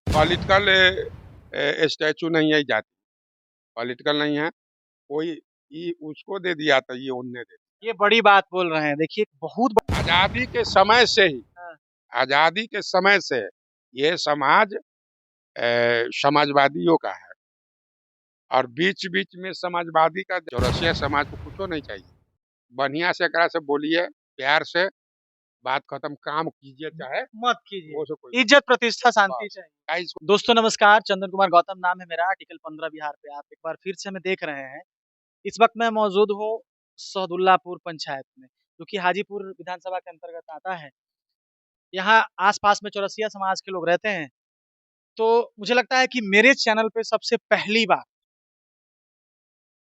Political statue नहीं है जाति, पॉलिटिकल नहीं है कोई। ये उसको दे दिया तो ये उनने दे ये बड़ी बात बोल रहे हैं। देखिए बहुत दिया। आजादी के समय से ही, हाँ। आजादी के समय से ये समाज समाजवादियों का है। और बीच बीच में समाजवादी का चौरसिया समाज को कुछ नहीं चाहिए। बढ़िया से एकरा से बोलिए, प्यार से बात खत्म, काम कीजिए, चाहे मत वो कीजिए। से कोई इज्जत प्रतिष्ठा शांति बस चाहिए। का इसको दोस्तों नमस्कार, चंदन कुमार गौतम नाम है मेरा। आर्टिकल 15 बिहार पे आप एक बार फिर से हमें देख रहे हैं। इस वक्त मैं मौजूद हूँ सहदुल्लापुर पंचायत में, जो कि हाजीपुर विधानसभा के अंतर्गत आता है। यहाँ आसपास में चौरसिया समाज के लोग रहते हैं। तो मुझे लगता है कि मेरे चैनल पे सबसे पहली बार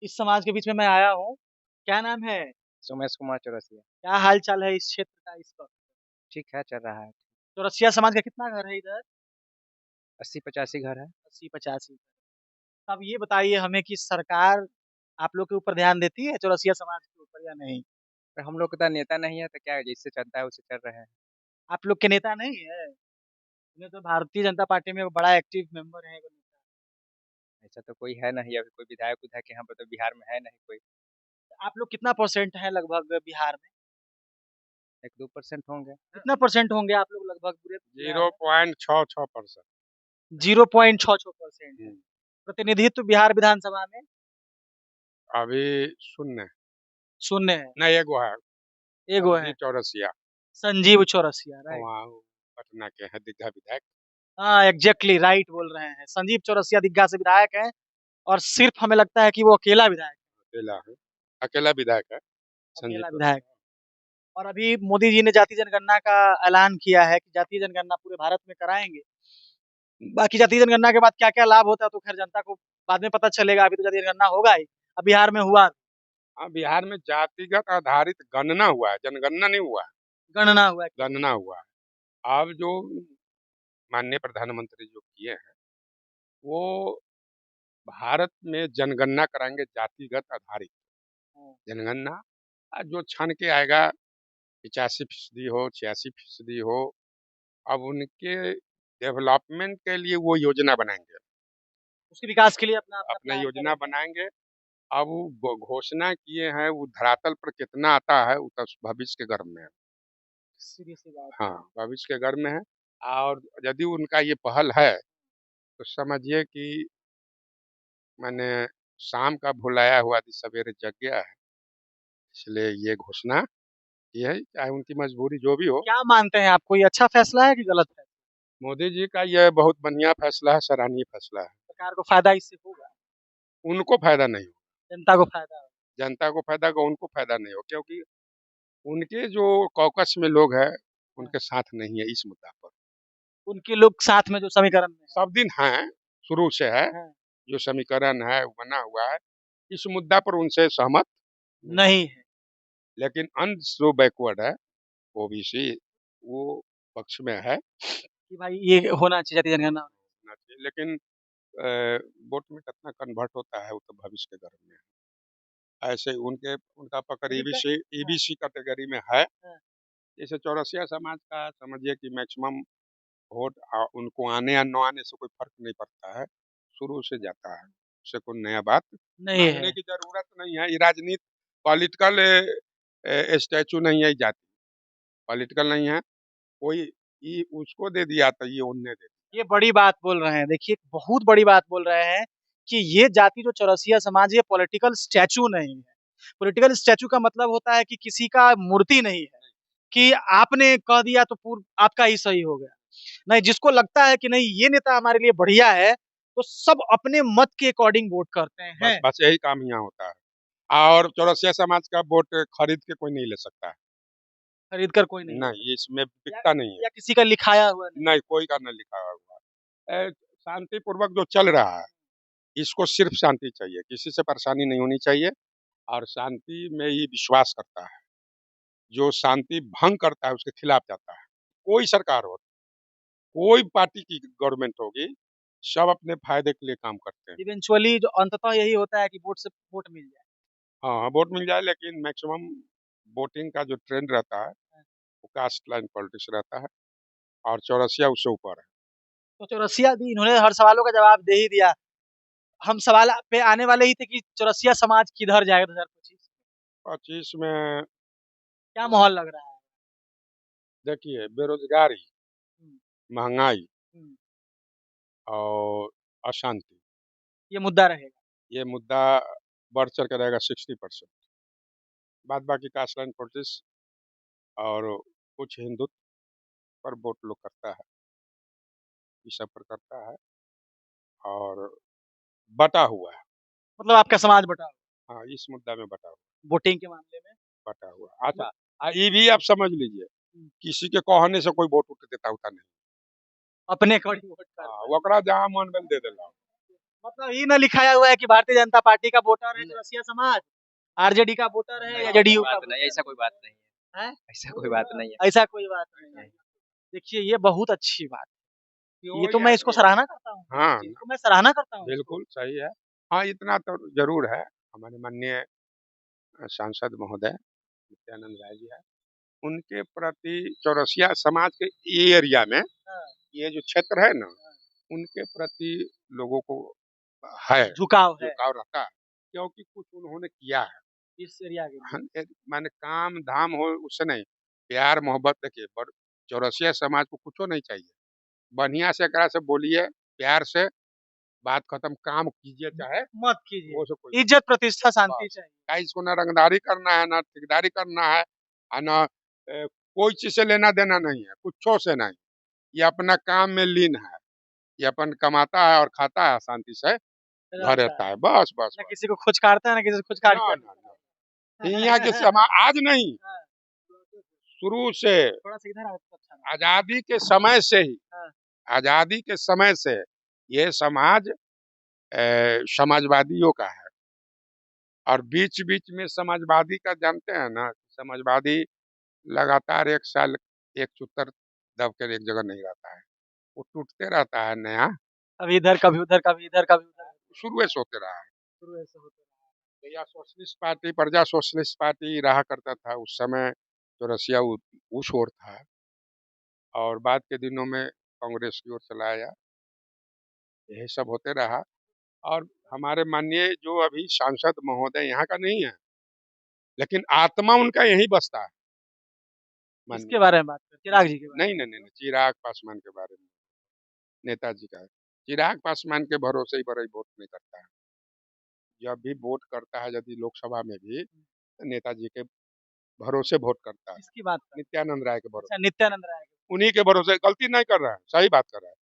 इस समाज के बीच में मैं आया हूँ। क्या नाम है? सोमेश कुमार चौरसिया। क्या हाल चाल है इस क्षेत्र का इस वक्त? ठीक है, चल रहा है। चौरसिया समाज का कितना घर है इधर? 80-85 घर है। 80-85। अब ये बताइए हमें कि सरकार आप लोग के ऊपर ध्यान देती है चौरसिया समाज के ऊपर या नहीं? पर हम लोग का तो नेता नहीं है, तो क्या है, जिससे चलता है उससे चल रहे हैं। आप लोग के नेता नहीं है? मैं तो भारतीय जनता पार्टी में बड़ा एक्टिव मेंबर है। ऐसा तो कोई है नहीं, अभी कोई विधायक यहाँ पर तो बिहार में है नहीं कोई। आप लोग कितना परसेंट है लगभग बिहार में? 1-2% होंगे। कितना परसेंट होंगे आप लोग लगभग पूरे बिहार में? 0.66%। 0.66%। प्रतिनिधित्व बिहार विधानसभा में अभी शून्य शून्य है। नहीं, एगो है, एगो है संजीव चौरसिया, संजीव चौरसिया, राइट। वहाँ पटना के हैं दीघा विधायक। हाँ एग्जैक्टली राइट बोल रहे हैं। संजीव चौरसिया दीघा से विधायक हैं और सिर्फ हमें लगता है कि वो अकेला विधायक अकेला है, अकेला विधायक है है। संजीव अकेला विधायक। चौरसिया। और अभी मोदी जी ने जाति जनगणना का ऐलान किया है कि जातीय जनगणना पूरे भारत में कराएंगे। बाकी जातीय जनगणना के बाद क्या क्या लाभ होता है तो खैर जनता को बाद में पता चलेगा। अभी तो जातीय जनगणना होगा ही। अब बिहार में हुआ हाँ, बिहार में जातिगत आधारित गणना हुआ है, जनगणना नहीं हुआ है, गणना हुआ है। गणना हुआ है। अब जो माननीय प्रधानमंत्री जो किए हैं, वो भारत में जनगणना कराएंगे, जातिगत आधारित जनगणना। जो छन के आएगा, 85% हो, 86% हो, अब उनके डेवलपमेंट के लिए वो योजना बनाएंगे, उसके विकास के लिए अपना अपना अपना प्लान योजना करेंगे। बनाएंगे। अब वो घोषणा किए हैं, वो धरातल पर कितना आता है वो तो भविष्य के गर्भ में है। सीधी सी बात है। हाँ, भविष्य के गर्भ में है। और यदि उनका ये पहल है तो समझिए कि मैंने शाम का भुलाया हुआ आदि सवेरे जग गया है। इसलिए ये घोषणा की है, चाहे उनकी मजबूरी जो भी हो। क्या मानते हैं आप, कोई अच्छा फैसला है कि गलत है? मोदी जी का यह बहुत बढ़िया फैसला है, सराहनीय फैसला है। सरकार को फायदा इससे होगा? उनको फायदा नहीं हो, जनता को फायदा होगा? जनता को फायदा होगा, उनको फायदा नहीं हो, क्योंकि उनके जो कॉकस में लोग हैं हाँ। उनके साथ नहीं है इस मुद्दा पर। उनके लोग साथ में जो समीकरण में सब दिन हैं, शुरू से है, है। हाँ। जो समीकरण है वो बना हुआ है, इस मुद्दा पर उनसे सहमत नहीं। नहीं है लेकिन अन्य जो बैकवर्ड है, ओबीसी, वो पक्ष में है, कि भाई ये होना चाहिए जातीय जनगणना। होना चाहिए। लेकिन वोट में कितना कन्वर्ट होता है वो तो भविष्य के गर्भ में है। ऐसे उनके उनका पकड़ लेकिन ईबीसी हाँ, ईबीसी कैटेगरी में है। हाँ। जैसे चौरसिया समाज का समझिए कि मैक्सिमम वोट उनको आने या न आने से कोई फर्क नहीं पड़ता है, शुरू से जाता है, उससे कोई नया बात नहीं मांगने है। की जरूरत नहीं है। ये राजनीति पॉलिटिकल स्टैचू नहीं है, ये जाति पॉलिटिकल नहीं है कोई। ये उसको दे दिया तो ये उनने दे ये बड़ी बात बोल रहे हैं। देखिए बहुत बड़ी बात बोल रहे हैं कि ये जाति जो चौरसिया समाज, ये पॉलिटिकल स्टैचू नहीं है। पॉलिटिकल स्टैचू का मतलब होता है कि किसी का मूर्ति नहीं है कि आपने कह दिया तो पूर्व आपका ही सही हो गया। नहीं, जिसको लगता है कि नहीं ये नेता हमारे लिए बढ़िया है तो सब अपने मत के अकॉर्डिंग वोट करते दिया। हैं। बस यही काम यहाँ होता है। और चौरसिया समाज का वोट खरीद के कोई नहीं ले सकता है। खरीद कर कोई नहीं नहीं, ये इसमें या, बिकता नहीं है। या किसी का लिखाया हुआ नहीं। नहीं, कोई का नहीं लिखा हुआ है। शांतिपूर्वक जो चल रहा है, इसको सिर्फ शांति चाहिए, किसी से परेशानी नहीं होनी चाहिए। और शांति में ही विश्वास करता है। जो शांति भंग करता है उसके खिलाफ जाता है। कोई सरकार हो, कोई पार्टी की गवर्नमेंट होगी, सब अपने फायदे के लिए काम करते हैं। इवेंचुअली जो अंततः यही होता है कि वोट से वोट मिल जाए। हाँ हाँ, वोट मिल जाए, लेकिन मैक्सिमम वोटिंग का जो ट्रेंड रहता है वो कास्ट लाइन पॉलिटिक्स रहता है, और चौरसिया उससे ऊपर है। तो चौरसिया दी, इन्होंने हर सवालों का जवाब दे ही दिया। हम सवाल पे आने वाले ही थे कि चौरसिया समाज किधर जाएगा 2025? 25 में क्या माहौल लग रहा है? देखिए बेरोजगारी, हम्म, महंगाई हम्म, और अशांति, ये मुद्दा रहेगा। ये मुद्दा बढ़ चढ़ के रहेगा 60%। बाद बाकी कास्ट लाइन पॉलिटिक्स और कुछ हिंदुत्व पर वोट लोग करता है, इस सब पर करता है और बटा हुआ है। मतलब आपका समाज बटा हुआ, हाँ, इस मुद्दा में बटा हुआ, वोटिंग के मामले में। बटा हुआ। अच्छा, ये भी आप समझ लीजिए, किसी के कहने से कोई वोट उठ देता होता नहीं। अपने अकॉर्डिंग वोट हाँ, करता है। वकरा जहाँ मन बल दे देला। मतलब ये ना लिखाया हुआ है कि भारतीय जनता पार्टी का वोटर है चौरसिया समाज, आरजेडी का वोटर है या जेडीयू का बात नहीं, ऐसा कोई बात नहीं है। है, ऐसा कोई बात नहीं है। ऐसा कोई बात नहीं है। देखिए ये बहुत अच्छी बात है। ये तो मैं इसको सराहना करता हूँ। हाँ, इस चीज़ को मैं सराहना करता हूँ इसको। बिल्कुल सही है। हाँ, इतना तो जरूर है। हमारे माननीय सांसद महोदय नित्यानंद राय जी है, उनके प्रति चौरसिया समाज के ये एरिया में, हाँ, ये जो क्षेत्र है ना, उनके प्रति लोगों को है झुकाव है झुकाव रहता है, क्योंकि कुछ उन्होंने किया है। इस एरिया के लिए। माने काम धाम हो उससे नहीं, प्यार मोहब्बत। देखिए चौरसिया समाज को कुछो नहीं चाहिए, बढ़िया से एकरा से बोलिए, प्यार से बात खत्म, काम कीजिए, चाहे मत कीजिए, वो से कोई इज्जत प्रतिष्ठा शांति बस। चाहिए। क्या इसको ना रंगदारी करना है, ना ठेकेदारी करना है, और ना कोई चीज से लेना देना नहीं है, कुछो से नहीं। ये अपना काम में लीन है, ये अपन कमाता है और खाता है, शांति से घर रहता रहता है, है, बस बस ना बस। किसी को खोजकारता है ना किसी को खोजकार ना कर। ना ना, यहाँ के समाज आज नहीं, हाँ, शुरू से, थोड़ा सा इधर आओ तो अच्छा रहेगा। आजादी के समय से ही, हाँ, आजादी के समय से ये समाज समाजवादियों का है। और बीच बीच में समाजवादी का जानते हैं ना, समाजवादी लगातार एक साल एक सूत्र दब कर एक जगह नहीं रहता है, वो टूटते रहता है नया, कभी इधर कभी उधर कभी इधर कभी उधर शुरू से होते रहा है। शुरू ऐसे होता रहा। तो या सोशलिस्ट पार्टी, प्रजा सोशलिस्ट पार्टी रहा करता था उस समय, तो रसिया उस ओर था, और बाद के दिनों में कांग्रेस की ओर चला आया, यही सब होते रहा। और हमारे माननीय जो अभी सांसद महोदय यहाँ का नहीं है, लेकिन आत्मा उनका यहीं बसता है। इसके माननीय, बारे में बात कर, चिराग जी के बारे नहीं नहीं नहीं नहीं, चिराग पासवान के बारे में, नेताजी का है। चिराग पासवान के भरोसे ही बड़ा वोट नहीं करता है। जब भी वोट करता है, यदि लोकसभा में भी, तो नेताजी के भरोसे वोट करता में। है, इसकी बात कर। नित्यानंद राय के अच्छा, भरोसे। नित्यानंद राय। उन्हीं के भरोसे, गलती नहीं कर रहा है, सही बात कर रहा है।